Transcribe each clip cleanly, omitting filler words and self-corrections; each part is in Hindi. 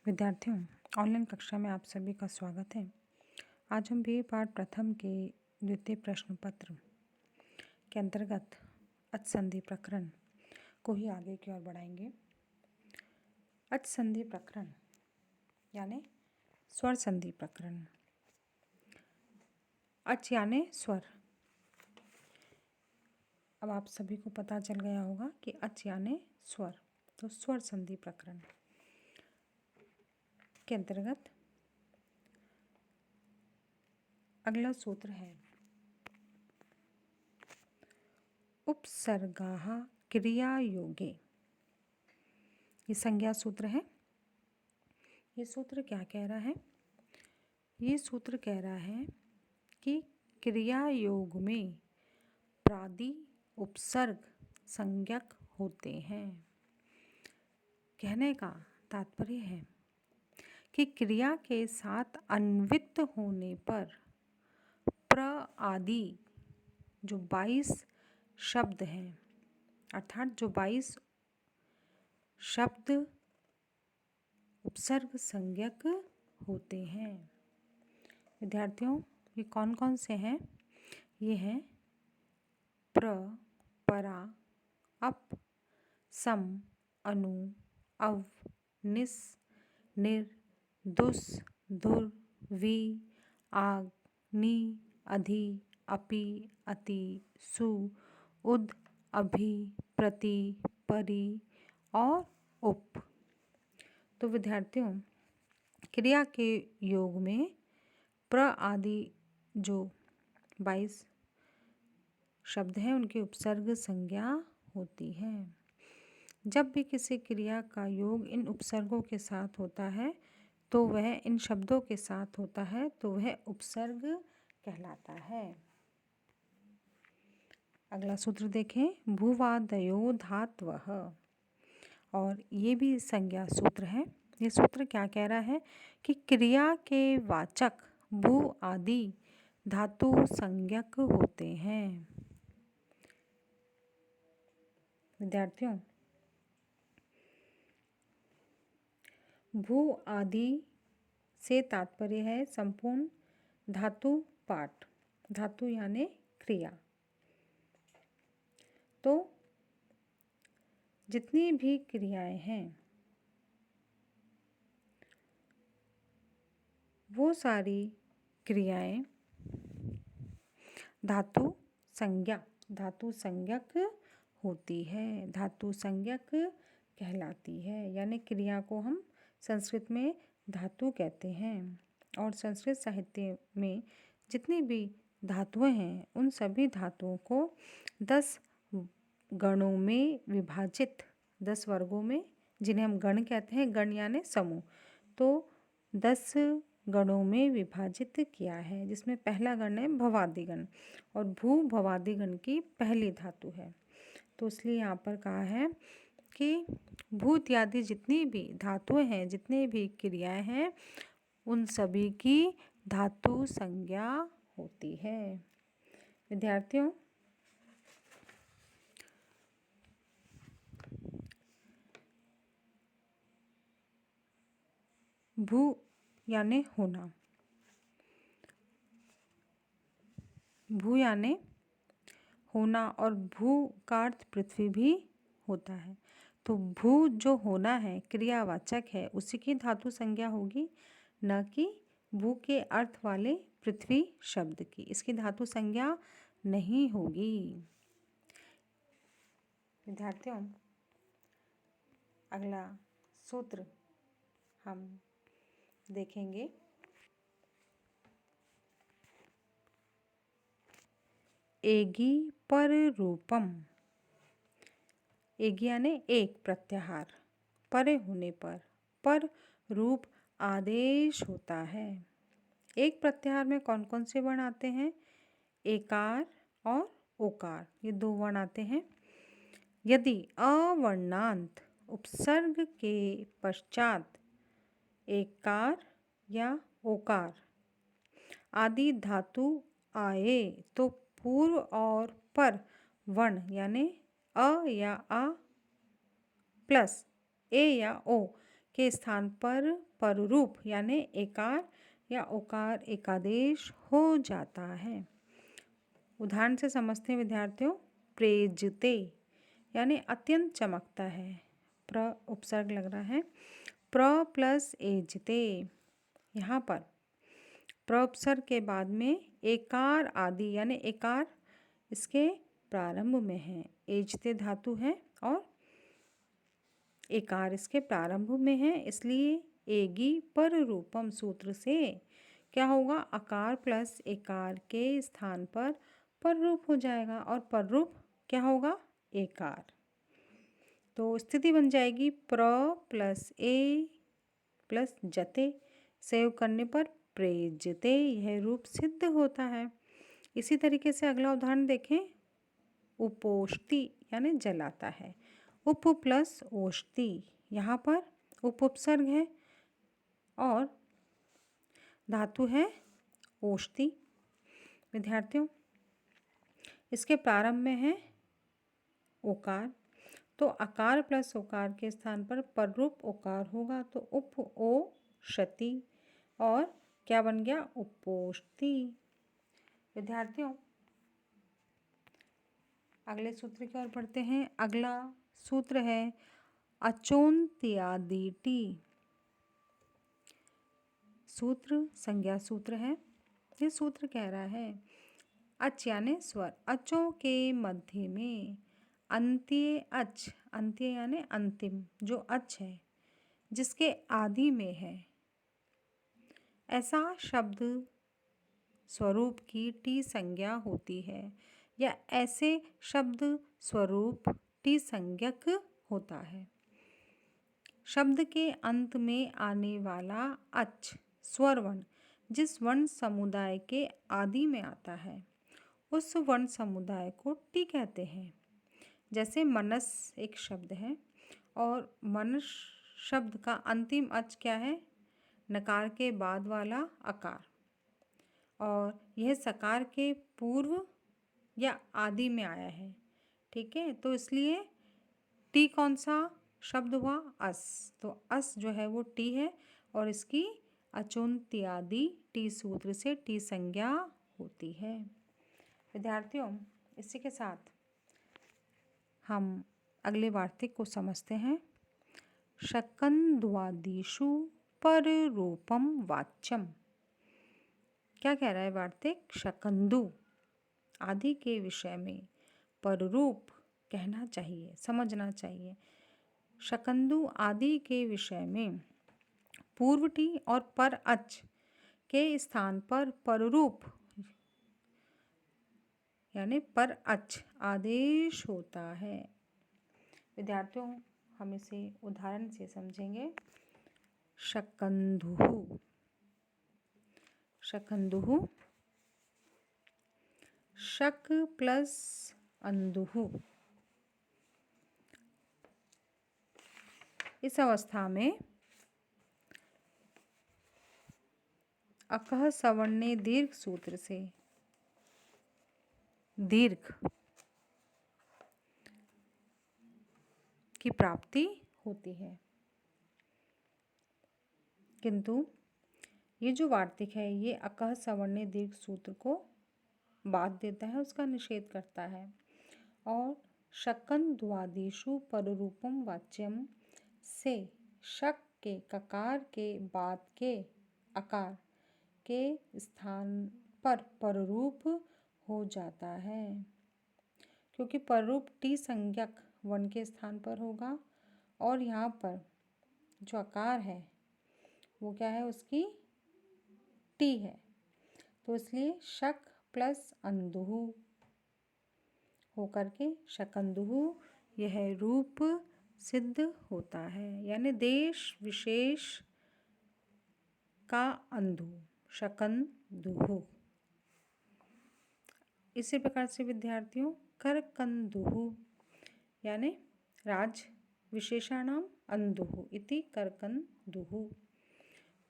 विद्यार्थियों, ऑनलाइन कक्षा में आप सभी का स्वागत है। आज हम बीए पाठ प्रथम के द्वितीय प्रश्न पत्र के अंतर्गत अच संधि प्रकरण को ही आगे की ओर बढ़ाएंगे। अच संधि प्रकरण यानी स्वर संधि प्रकरण। अच यानी स्वर। अब आप सभी को पता चल गया होगा कि अच यानी स्वर, तो स्वर संधि प्रकरण के अंतर्गत अगला सूत्र है उपसर्गाः क्रियायोगे। ये संज्ञा सूत्र है। ये सूत्र क्या कह रहा है? ये सूत्र कह रहा है कि क्रियायोग में प्रादि उपसर्ग संज्ञक होते हैं। कहने का तात्पर्य है कि क्रिया के साथ अन्वित होने पर प्र आदि जो 22 शब्द हैं, अर्थात जो 22 शब्द उपसर्ग संज्ञक होते हैं। विद्यार्थियों, ये कौन कौन से हैं? ये हैं प्र, परा, अप, सम, अनु, अव, निस, निर, दुस, धुर, वि, आग, नि, अधि, अपि, अति, सु, उद, अभि, प्रति, परि और उप। तो विद्यार्थियों, क्रिया के योग में प्र आदि जो 22 शब्द हैं उनकी उपसर्ग संज्ञा होती है। जब भी किसी क्रिया का योग इन उपसर्गों के साथ होता है तो वह इन शब्दों के साथ होता है तो वह उपसर्ग कहलाता है। अगला सूत्र देखें, भूवादयो धात्वः। और ये भी संज्ञा सूत्र है। ये सूत्र क्या कह रहा है कि क्रिया के वाचक भू आदि धातु संज्ञक होते हैं। विद्यार्थियों, भू आदि से तात्पर्य है संपूर्ण धातु पाठ। धातु यानी क्रिया। तो जितनी भी क्रियाएं हैं वो सारी क्रियाएं धातु संज्ञक होती है, धातु संज्ञक कहलाती है। यानी क्रिया को हम संस्कृत में धातु कहते हैं। और संस्कृत साहित्य में जितनी भी धातुएं हैं उन सभी धातुओं को 10 गणों में विभाजित, 10 वर्गों में, जिन्हें हम गण कहते हैं, गण यानी समूह, तो 10 गणों में विभाजित किया है, जिसमें पहला गण है भवादिगण और भू भवादिगण की पहली धातु है। तो इसलिए यहाँ पर कहा है कि भू इत्यादि जितनी भी धातुएं हैं, जितनी भी क्रियाएं हैं, उन सभी की धातु संज्ञा होती है। विद्यार्थियों, भू यानी होना, भू यानी होना और भू का अर्थ पृथ्वी भी होता है। तो भू जो होना है, क्रियावाचक है, उसी की धातु संज्ञा होगी, न कि भू के अर्थ वाले पृथ्वी शब्द की। इसकी धातु संज्ञा नहीं होगी। विद्यार्थियों, अगला सूत्र हम देखेंगे एगी पर रूपम। एगी यानी एक प्रत्याहार, परे होने पर रूप आदेश होता है। एक प्रत्याहार में कौन कौन से वर्ण आते हैं? एकार और ओकार, ये 2 वर्ण आते हैं। यदि अवर्णांत उपसर्ग के पश्चात एकार या ओकार आदि धातु आए तो पूर्व और पर वर्ण यानी अ या आ प्लस ए या ओ के स्थान पर पररूप यानी एकार या ओकार एकादेश हो जाता है। उदाहरण से समझते हैं विद्यार्थियों। प्रेजते यानी अत्यंत चमकता है, प्र उपसर्ग लग रहा है, प्र प्लस एजते। यहाँ पर प्र उपसर्ग के बाद में एकार आदि यानी एकार इसके प्रारंभ में है, एजते धातु है और एकार इसके प्रारंभ में है, इसलिए एगी पर रूपम सूत्र से क्या होगा, अकार प्लस एकार के स्थान पर रूप हो जाएगा और पर रूप क्या होगा, एकार। तो स्थिति बन जाएगी प्र प्लस ए प्लस जते, संयोग करने पर प्रेजते, यह रूप सिद्ध होता है। इसी तरीके से अगला उदाहरण देखें। उपोष्टि यानी जलाता है, उप प्लस ओष्टि, यहाँ पर उप उपसर्ग है और धातु है ओष्टि। विद्यार्थियों इसके प्रारंभ में है ओकार, तो अकार प्लस ओकार के स्थान पर पररूप ओकार होगा, तो उप ओ क्षति और क्या बन गया, उपोष्टि। विद्यार्थियों अगले सूत्र की ओर बढ़ते हैं। अगला सूत्र है अचोन्त्यादिटी। सूत्र संज्ञा सूत्र है। ये सूत्र कह रहा है अच यानी स्वर, अचों के मध्य में अंत्य अच, अंत्य यानी अंतिम जो अच है जिसके आदि में है, ऐसा शब्द स्वरूप की टी संज्ञा होती है या ऐसे शब्द स्वरूप टी संज्ञक होता है। शब्द के अंत में आने वाला अच स्वर वर्ण जिस वर्ण समुदाय के आदि में आता है उस वर्ण समुदाय को टी कहते हैं। जैसे मनस एक शब्द है और मनस शब्द का अंतिम अच क्या है, नकार के बाद वाला अकार, और यह सकार के पूर्व या आदि में आया है, ठीक है। तो इसलिए टी कौन सा शब्द हुआ, अस, तो अस जो है वो टी है और इसकी अचोन्त्यादि टी सूत्र से टी संज्ञा होती है। विद्यार्थियों इसी के साथ हम अगले वार्तिक को समझते हैं। शकंद्वादिषु पररूपम वाच्यम। क्या कह रहा है वार्तिक, शकंदु आदि के विषय में पररूप कहना चाहिए, समझना चाहिए। शकंदु आदि के विषय में पूर्व टी और पर अच के स्थान पर पररूप यानी पर अच आदेश होता है। विद्यार्थियों हम इसे उदाहरण से समझेंगे। शकंधुः, शकंधुः, शक प्लस अंधुः, इस अवस्था में अकह सवर्णे दीर्घ सूत्र से दीर्घ की प्राप्ति होती है, किंतु ये जो वार्तिक है ये अकह सवर्णे दीर्घ सूत्र को बाध देता है, उसका निषेध करता है। और शकंद्वादिषु पररूपम वाच्यम से शक के ककार के बाद के अकार के स्थान पर पररूप हो जाता है, क्योंकि पररूप टी संज्ञक वर्ण के स्थान पर होगा और यहाँ पर जो अकार है वो क्या है, उसकी टी है, तो इसलिए शक प्लस अंधुः होकर के शकंदुः यह रूप सिद्ध होता है, यानी देश विशेष का अंधु, शकंदुः। इसी प्रकार से विद्यार्थियों करकंदुः यानी राज विशेषाणाम अंधुः इति करकंदुः।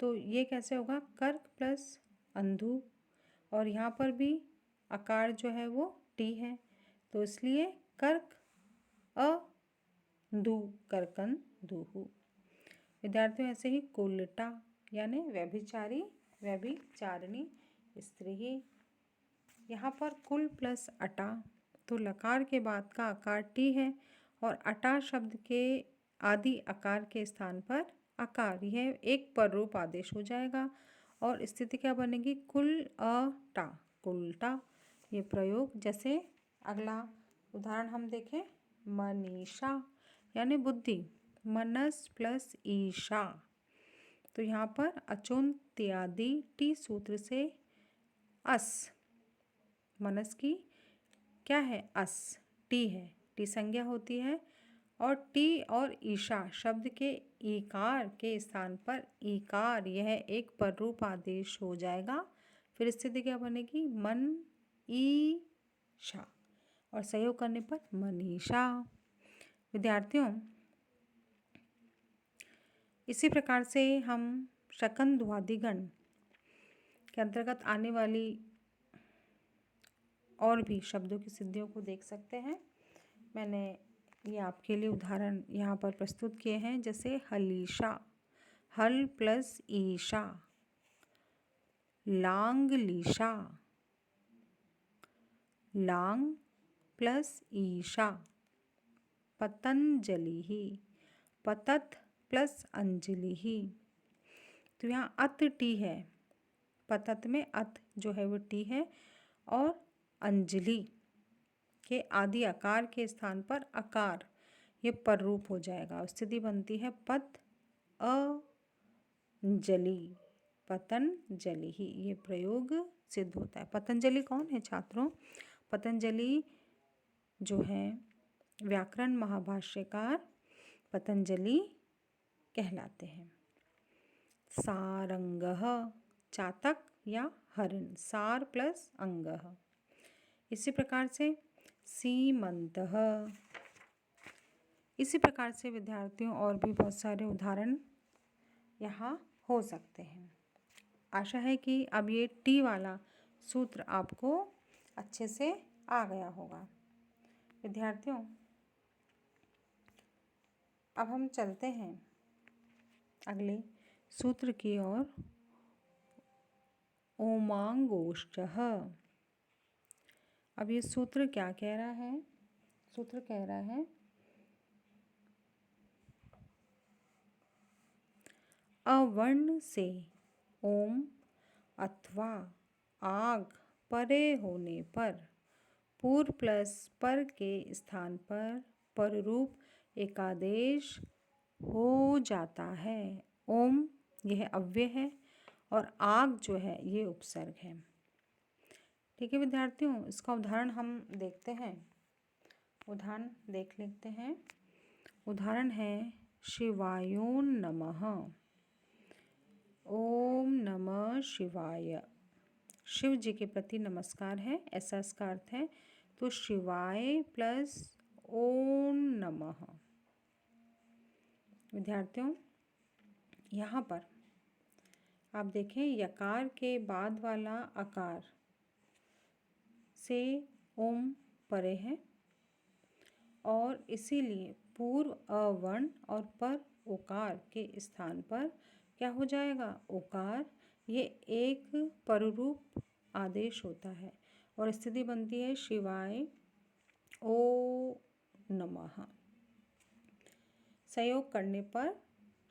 तो ये कैसे होगा, कर्क प्लस अंधु, और यहाँ पर भी आकार जो है वो टी है, तो इसलिए कर्क अ दु करकंदुः। विद्यार्थियों ऐसे ही कुलटा यानी व्यभिचारी, व्यभिचारिणी स्त्री। यहाँ पर कुल प्लस अटा, तो लकार के बाद का आकार टी है और अटा शब्द के आदि आकार के स्थान पर आकार, यह एक पररूप आदेश हो जाएगा और स्थिति क्या बनेगी, कुल अटा, कुलटा। ये प्रयोग जैसे अगला उदाहरण हम देखें, मनीषा यानी बुद्धि, मनस प्लस ईशा, तो यहाँ पर अचोन्त्यादि टी सूत्र से अस, मनस की क्या है, अस, टी है, टी संज्ञा होती है और टी और ईशा शब्द के ईकार के स्थान पर ईकार, यह एक पररूप आदेश हो जाएगा। फिर स्थिति क्या बनेगी, मन ईशा और सहयोग करने पर मनीषा। विद्यार्थियों इसी प्रकार से हम शकंधवादिगण के अंतर्गत आने वाली और भी शब्दों की सिद्धियों को देख सकते हैं। मैंने ये आपके लिए उदाहरण यहाँ पर प्रस्तुत किए हैं, जैसे हलीशा, हल प्लस ईशा, लांगलीशा, लांग प्लस ईशा, पतंजलि ही, पतत प्लस अंजलि ही। तो यहाँ अत टी है, पतत में अत जो है वो टी है और अंजलि के आदि आकार के स्थान पर आकार, ये पररूप हो जाएगा। स्थिति बनती है पत अंजलि, पतंजलि ही, ये प्रयोग सिद्ध होता है। पतंजलि कौन है छात्रों, पतंजलि जो है व्याकरण महाभाष्यकार पतंजलि कहलाते हैं। सारंगः, चातक या हरिण, सार प्लस अंगः। इसी प्रकार से सीमंतः। इसी प्रकार से विद्यार्थियों और भी बहुत सारे उदाहरण यहाँ हो सकते हैं। आशा है कि अब ये टी वाला सूत्र आपको अच्छे से आ गया होगा। विद्यार्थियों अब हम चलते हैं अगले सूत्र की ओर, ओमांगोष्ठः। अब ये सूत्र क्या कह रहा है, सूत्र कह रहा है अवर्ण से ओम अथवा आग परे होने पर पूर्व प्लस पर के स्थान पर पररूप एकादेश हो जाता है। ओम यह अव्यय है और आग जो है ये उपसर्ग है। ठीक है विद्यार्थियों, इसका उदाहरण हम देखते हैं, उदाहरण देख लेते हैं। उदाहरण है शिवायो नमः, ओम नमः शिवाय, शिव जी के प्रति नमस्कार है, ऐसा इसका अर्थ है। तो शिवाय प्लस ओम नमः। विद्यार्थियों यहाँ पर आप देखें यकार के बाद वाला आकार से ओम परे है और इसीलिए पूर्व अवर्ण और पर ओकार के स्थान पर क्या हो जाएगा, ओकार। ये एक पररूप आदेश होता है और स्थिति बनती है शिवाय ओ नमः। सहयोग करने पर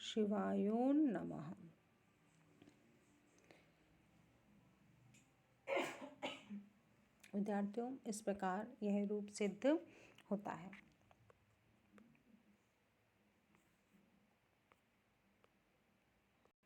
शिवायो नमः। विद्यार्थियों इस प्रकार यह रूप सिद्ध होता है।